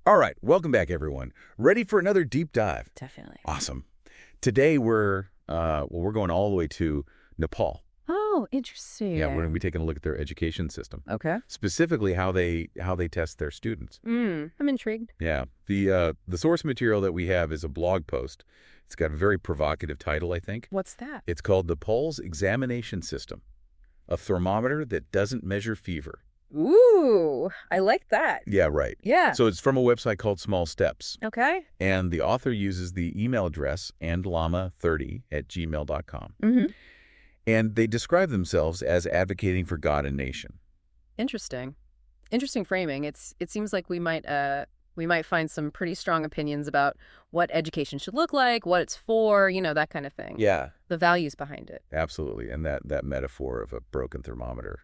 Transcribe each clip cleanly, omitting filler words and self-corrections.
All right, welcome back, everyone. Ready for another deep dive? Definitely. Awesome. Today we're going all the way to Nepal. Oh, interesting. Yeah, we're going to be taking a look at their education system, Okay. specifically how they test their students. I'm intrigued. Yeah, the source material that we have is a blog post. It's got a very provocative title, I think. What's that? It's called Nepal's Examination System, a thermometer that doesn't measure fever. Ooh, I like that. Yeah, right. Yeah. So it's from a website called Small Steps. Okay. And the author uses the email address andlama30@gmail.com. Mm-hmm. And they describe themselves as advocating for God and nation. Interesting. Interesting framing. It seems like we might find some pretty strong opinions about what education should look like, what it's for, that kind of thing. Yeah, The values behind it. absolutely. And that metaphor of a broken thermometer,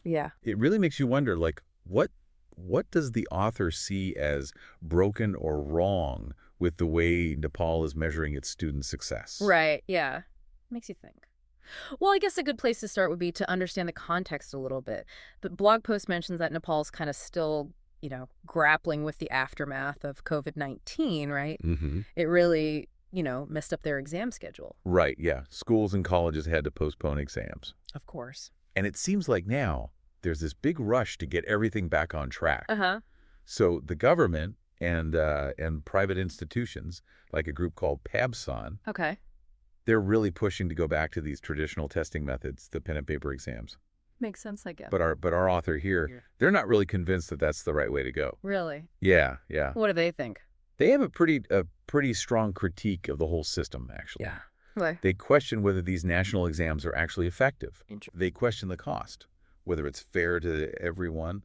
Yeah. it really makes you wonder, like, what does the author see as broken or wrong with the way Nepal is measuring its student success? Right. Yeah. Makes you think. Well, I guess a good place to start would be to understand the context a little bit. The blog post mentions that Nepal's kind of still, grappling with the aftermath of COVID-19, right? Mm-hmm. It really, messed up their exam schedule. Right, yeah. Schools and colleges had to postpone exams. Of course. And it seems like now there's this big rush to get everything back on track. Uh-huh. So the government and private institutions, like a group called PABSON, Okay. they're really pushing to go back to these traditional testing methods, the pen and paper exams. Makes sense, I guess. But our author here, they're not really convinced that that's the right way to go. Really? Yeah. What do they think? They have a pretty strong critique of the whole system, actually. Yeah. Why? They question whether these national exams are actually effective. They question the cost, whether it's fair to everyone,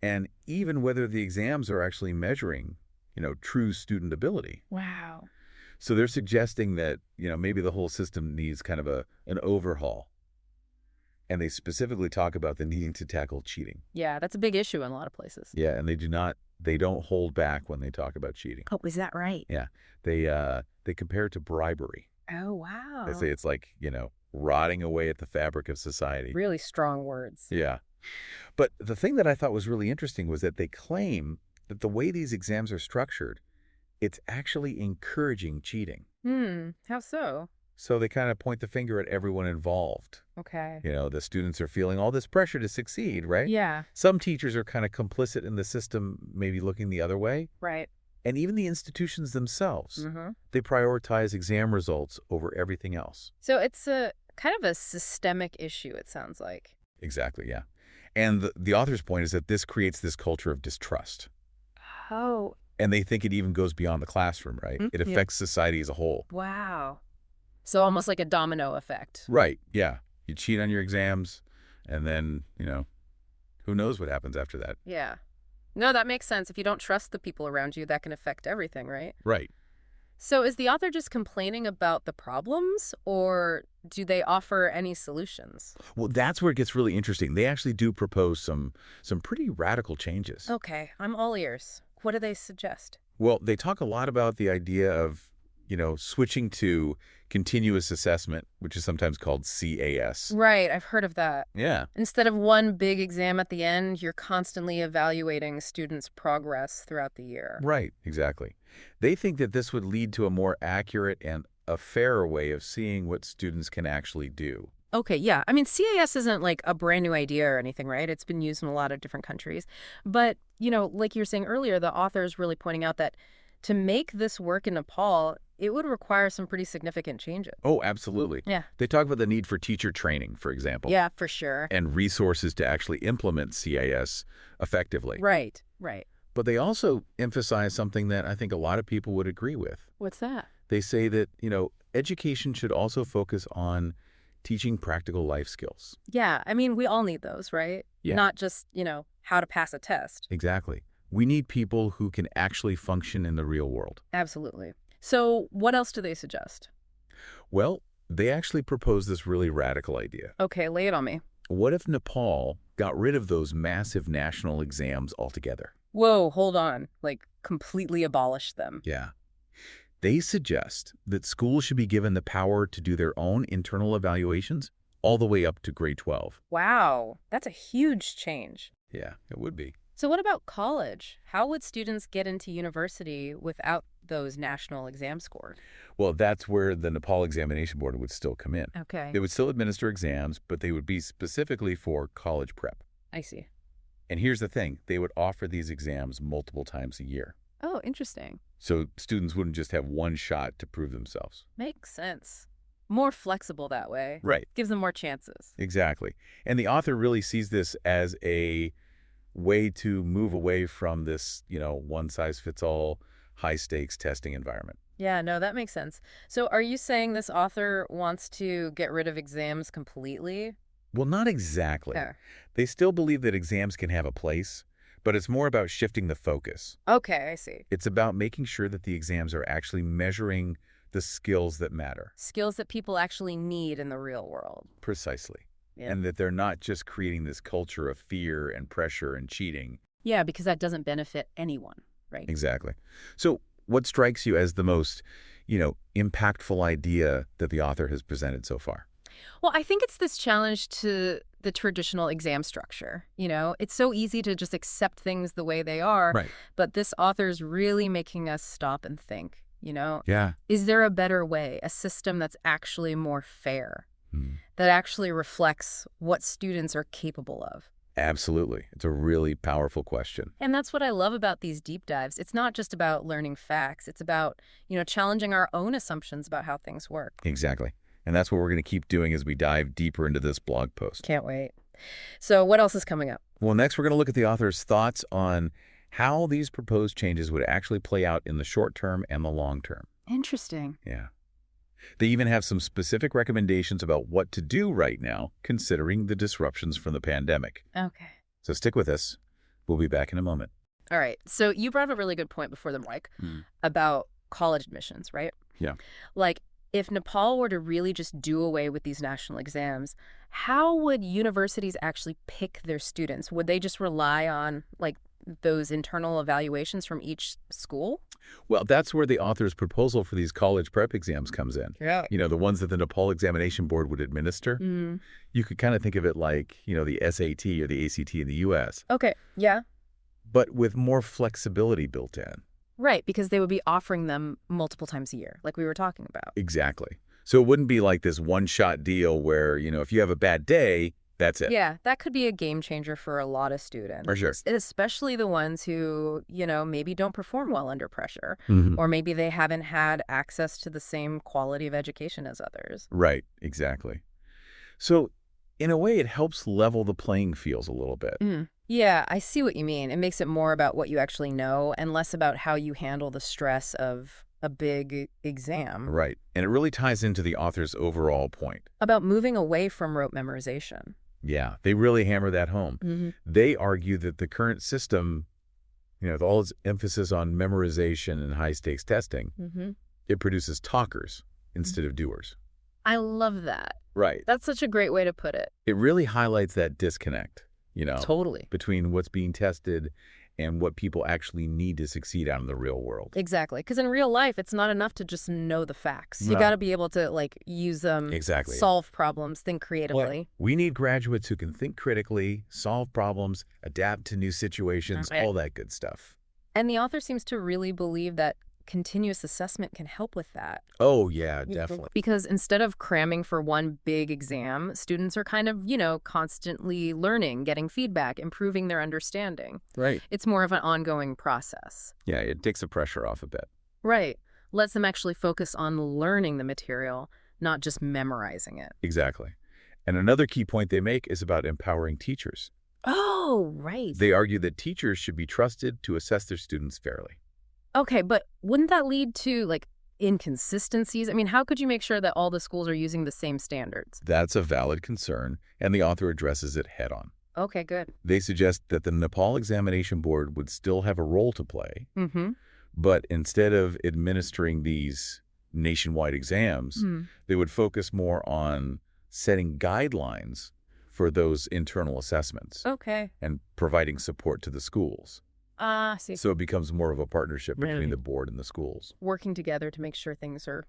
and even whether the exams are actually measuring, true student ability. Wow. So they're suggesting that, maybe the whole system needs kind of an overhaul. And they specifically talk about the needing to tackle cheating. Yeah, that's a big issue in a lot of places. Yeah, and they don't hold back when they talk about cheating. Oh, is that right? Yeah, they compare it to bribery. Oh, wow. They say it's like, rotting away at the fabric of society. Really strong words. Yeah. But the thing that I thought was really interesting was that they claim that the way these exams are structured, it's actually encouraging cheating. How so? So they kind of point the finger at everyone involved. Okay. The students are feeling all this pressure to succeed, right? Yeah. Some teachers are kind of complicit in the system, maybe looking the other way. Right. And even the institutions themselves, Mm-hmm. they prioritize exam results over everything else. So it's a kind of a systemic issue, it sounds like. Exactly, yeah. And the author's point is that this creates this culture of distrust. Oh, And they think it even goes beyond the classroom, right? It yeah. affects society as a whole. wow. So almost like a domino effect. Right, yeah. You cheat on your exams, and then, who knows what happens after that. Yeah. No, that makes sense. If you don't trust the people around you, that can affect everything, right? Right. So is the author just complaining about the problems, or do they offer any solutions? Well, that's where it gets really interesting. They actually do propose some pretty radical changes. Okay, I'm all ears. What do they suggest? Well, they talk a lot about the idea of, switching to continuous assessment, which is sometimes called CAS. Right, I've heard of that. Yeah. Instead of one big exam at the end, you're constantly evaluating students' progress throughout the year. Right, exactly. They think that this would lead to a more accurate and a fairer way of seeing what students can actually do. Okay, yeah. I mean, CAS isn't like a brand new idea or anything, right? It's been used in a lot of different countries. But, like you were saying earlier, the author is really pointing out that to make this work in Nepal, it would require some pretty significant changes. Oh, absolutely. Yeah. They talk about the need for teacher training, for example. Yeah, for sure. And resources to actually implement CAS effectively. Right. But they also emphasize something that I think a lot of people would agree with. What's that? They say that, education should also focus on teaching practical life skills. Yeah, I mean, we all need those, right? Yeah. Not just, how to pass a test. Exactly. We need people who can actually function in the real world. Absolutely. So what else do they suggest? Well, they actually propose this really radical idea. Okay, lay it on me. What if Nepal got rid of those massive national exams altogether? Whoa, hold on. Like, completely abolish them. Yeah. They suggest that schools should be given the power to do their own internal evaluations all the way up to grade 12. Wow, that's a huge change. Yeah, it would be. So what about college? How would students get into university without those national exam scores? Well, that's where the Nepal Examination Board would still come in. Okay, They would still administer exams, but they would be specifically for college prep. I see. And here's the thing, they would offer these exams multiple times a year. Oh, interesting. So students wouldn't just have one shot to prove themselves. Makes sense. More flexible that way. Right. Gives them more chances. Exactly. And the author really sees this as a way to move away from this, one-size-fits-all, high-stakes testing environment. Yeah, no, that makes sense. So are you saying this author wants to get rid of exams completely? Well, not exactly. Yeah. They still believe that exams can have a place, but it's more about shifting the focus. Okay, I see. It's about making sure that the exams are actually measuring the skills that matter. Skills that people actually need in the real world. Precisely. Yeah. And that they're not just creating this culture of fear and pressure and cheating. Yeah, because that doesn't benefit anyone, right? Exactly. So what strikes you as the most, impactful idea that the author has presented so far? Well, I think it's this challenge to the traditional exam structure. It's so easy to just accept things the way they are, Right. but this author's really making us stop and think, Yeah. is there a better way, a system that's actually more fair, Hmm. that actually reflects what students are capable of? Absolutely. It's a really powerful question. And that's what I love about these deep dives. It's not just about learning facts. It's about, challenging our own assumptions about how things work. Exactly. And that's what we're going to keep doing as we dive deeper into this blog post. Can't wait. So what else is coming up? Well, next we're going to look at the author's thoughts on how these proposed changes would actually play out in the short term and the long term. Interesting. Yeah. They even have some specific recommendations about what to do right now, considering the disruptions from the pandemic. Okay. So stick with us. We'll be back in a moment. All right. So you brought up a really good point before the mic about college admissions, right? Yeah. Like, if Nepal were to really just do away with these national exams, how would universities actually pick their students? Would they just rely on, those internal evaluations from each school? Well, that's where the author's proposal for these college prep exams comes in. Yeah. The ones that the Nepal Examination Board would administer. Mm. You could kind of think of it like, the SAT or the ACT in the U.S., Okay. Yeah. but with more flexibility built in. Right, because they would be offering them multiple times a year, like we were talking about. Exactly. So it wouldn't be like this one-shot deal where, if you have a bad day, that's it. Yeah, that could be a game changer for a lot of students. For sure. Especially the ones who, maybe don't perform well under pressure, Mhm. or maybe they haven't had access to the same quality of education as others. Right, exactly. So in a way, it helps level the playing fields a little bit. Yeah, I see what you mean. It makes it more about what you actually know and less about how you handle the stress of a big exam. Right. And it really ties into the author's overall point. About moving away from rote memorization. Yeah, they really hammer that home. Mm-hmm. They argue that the current system, with all its emphasis on memorization and high-stakes testing, Mm-hmm. it produces talkers instead of doers. I love that. Right. That's such a great way to put it. It really highlights that disconnect, Totally. between what's being tested and what people actually need to succeed out in the real world. Exactly. Because in real life, it's not enough to just know the facts. You No. got to be able to, use them, Exactly. solve problems, think creatively. We need graduates who can think critically, solve problems, adapt to new situations, Okay. all that good stuff. And the author seems to really believe that continuous assessment can help with that. Oh, yeah, definitely. Because instead of cramming for one big exam, students are kind of, constantly learning, getting feedback, improving their understanding. Right. It's more of an ongoing process. Yeah, it takes the pressure off a bit. Right. Lets them actually focus on learning the material, not just memorizing it. Exactly. And another key point they make is about empowering teachers. Oh, right. They argue that teachers should be trusted to assess their students fairly. Okay, but wouldn't that lead to, inconsistencies? I mean, how could you make sure that all the schools are using the same standards? That's a valid concern, and the author addresses it head-on. Okay, good. They suggest that the Nepal Examination Board would still have a role to play, Mm-hmm. but instead of administering these nationwide exams, they would focus more on setting guidelines for those internal assessments Okay. and providing support to the schools. See. So it becomes more of a partnership between Really? the board and the schools. Working together to make sure things are,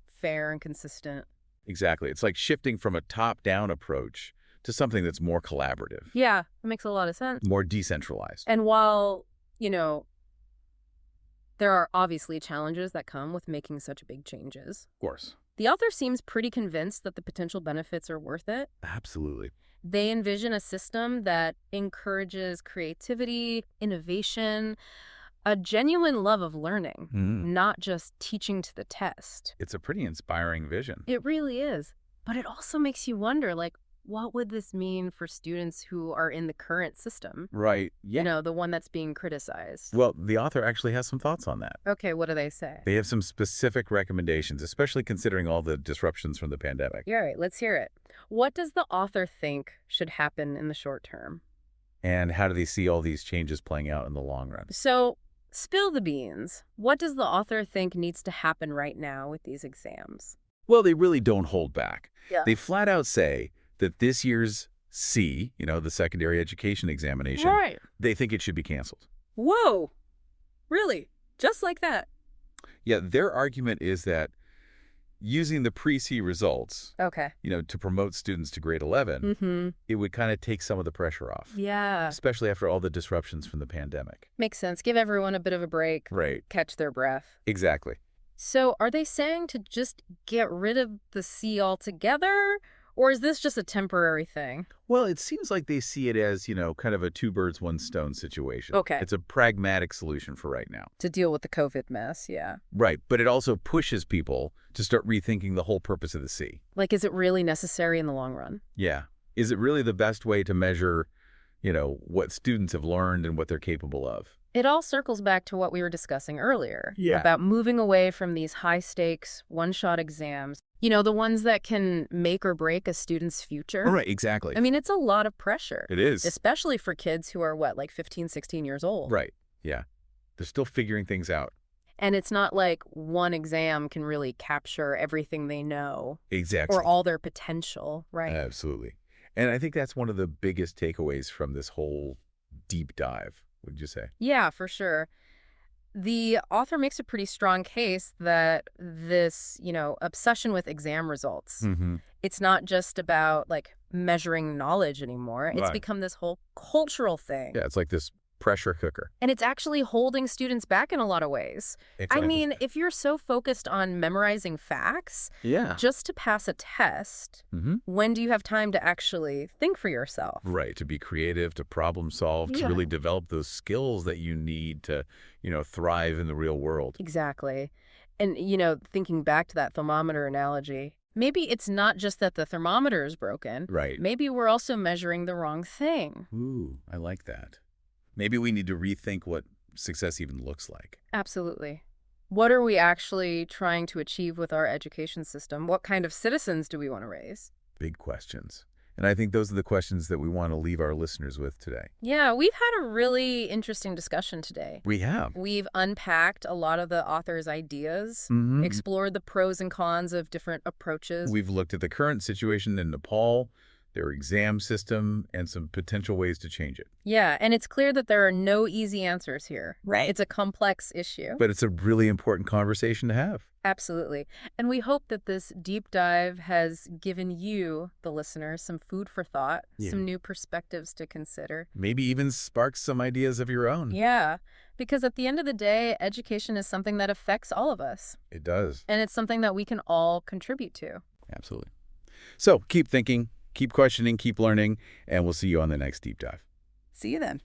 fair and consistent. Exactly. It's like shifting from a top-down approach to something that's more collaborative, Yeah, it makes a lot of sense. more decentralized. And while, there are obviously challenges that come with making such big changes, Of course. the author seems pretty convinced that the potential benefits are worth it. Absolutely. They envision a system that encourages creativity, innovation, a genuine love of learning, not just teaching to the test. It's a pretty inspiring vision. It really is. But it also makes you wonder, what would this mean for students who are in the current system? Right. Yeah. The one that's being criticized. Well, the author actually has some thoughts on that. Okay, what do they say? They have some specific recommendations, especially considering all the disruptions from the pandemic. Yeah, all right, let's hear it. What does the author think should happen in the short term? And how do they see all these changes playing out in the long run? So, spill the beans. What does the author think needs to happen right now with these exams? Well, they really don't hold back. Yeah. They flat out say that this year's C, the secondary education examination, Right. they think it should be canceled. Whoa. Really? Just like that? Yeah, their argument is that using the pre-C results, Okay. to promote students to grade 11, it would kind of take some of the pressure off. Yeah. Especially after all the disruptions from the pandemic. Makes sense. Give everyone a bit of a break. Right. Catch their breath. Exactly. So are they saying to just get rid of the C altogether? Or is this just a temporary thing? Well, it seems like they see it as, kind of a two birds, one stone situation. Okay. It's a pragmatic solution for right now. To deal with the COVID mess, yeah. Right. But it also pushes people to start rethinking the whole purpose of the C. Is it really necessary in the long run? Yeah. Is it really the best way to measure, what students have learned and what they're capable of? It all circles back to what we were discussing earlier. Yeah. About moving away from these high-stakes, one-shot exams. The ones that can make or break a student's future. Right, exactly. I mean, it's a lot of pressure. It is. Especially for kids who are, 15, 16 years old. Right, yeah. They're still figuring things out. And it's not like one exam can really capture everything they know. Exactly. Or all their potential, right? Absolutely. And I think that's one of the biggest takeaways from this whole deep dive, would you say? Yeah, for sure. The author makes a pretty strong case that this, obsession with exam results, it's not just about, measuring knowledge anymore. It's Right. become this whole cultural thing. Yeah, it's like this pressure cooker. And it's actually holding students back in a lot of ways. I mean, if you're so focused on memorizing facts, yeah. just to pass a test, when do you have time to actually think for yourself? Right, to be creative, to problem solve, to really develop those skills that you need to, thrive in the real world. Exactly. And, thinking back to that thermometer analogy, maybe it's not just that the thermometer is broken. Right. Maybe we're also measuring the wrong thing. Ooh, I like that. Maybe we need to rethink what success even looks like. Absolutely. What are we actually trying to achieve with our education system? What kind of citizens do we want to raise? Big questions. And I think those are the questions that we want to leave our listeners with today. Yeah, we've had a really interesting discussion today. We have. We've unpacked a lot of the author's ideas, explored the pros and cons of different approaches. We've looked at the current situation in Nepal, their exam system, and some potential ways to change it. Yeah, and it's clear that there are no easy answers here. Right. It's a complex issue. But it's a really important conversation to have. Absolutely. And we hope that this deep dive has given you, the listener, some food for thought, some new perspectives to consider. Maybe even sparks some ideas of your own. Yeah, because at the end of the day, education is something that affects all of us. It does. And it's something that we can all contribute to. Absolutely. So keep thinking, keep questioning, keep learning, and we'll see you on the next deep dive. See you then.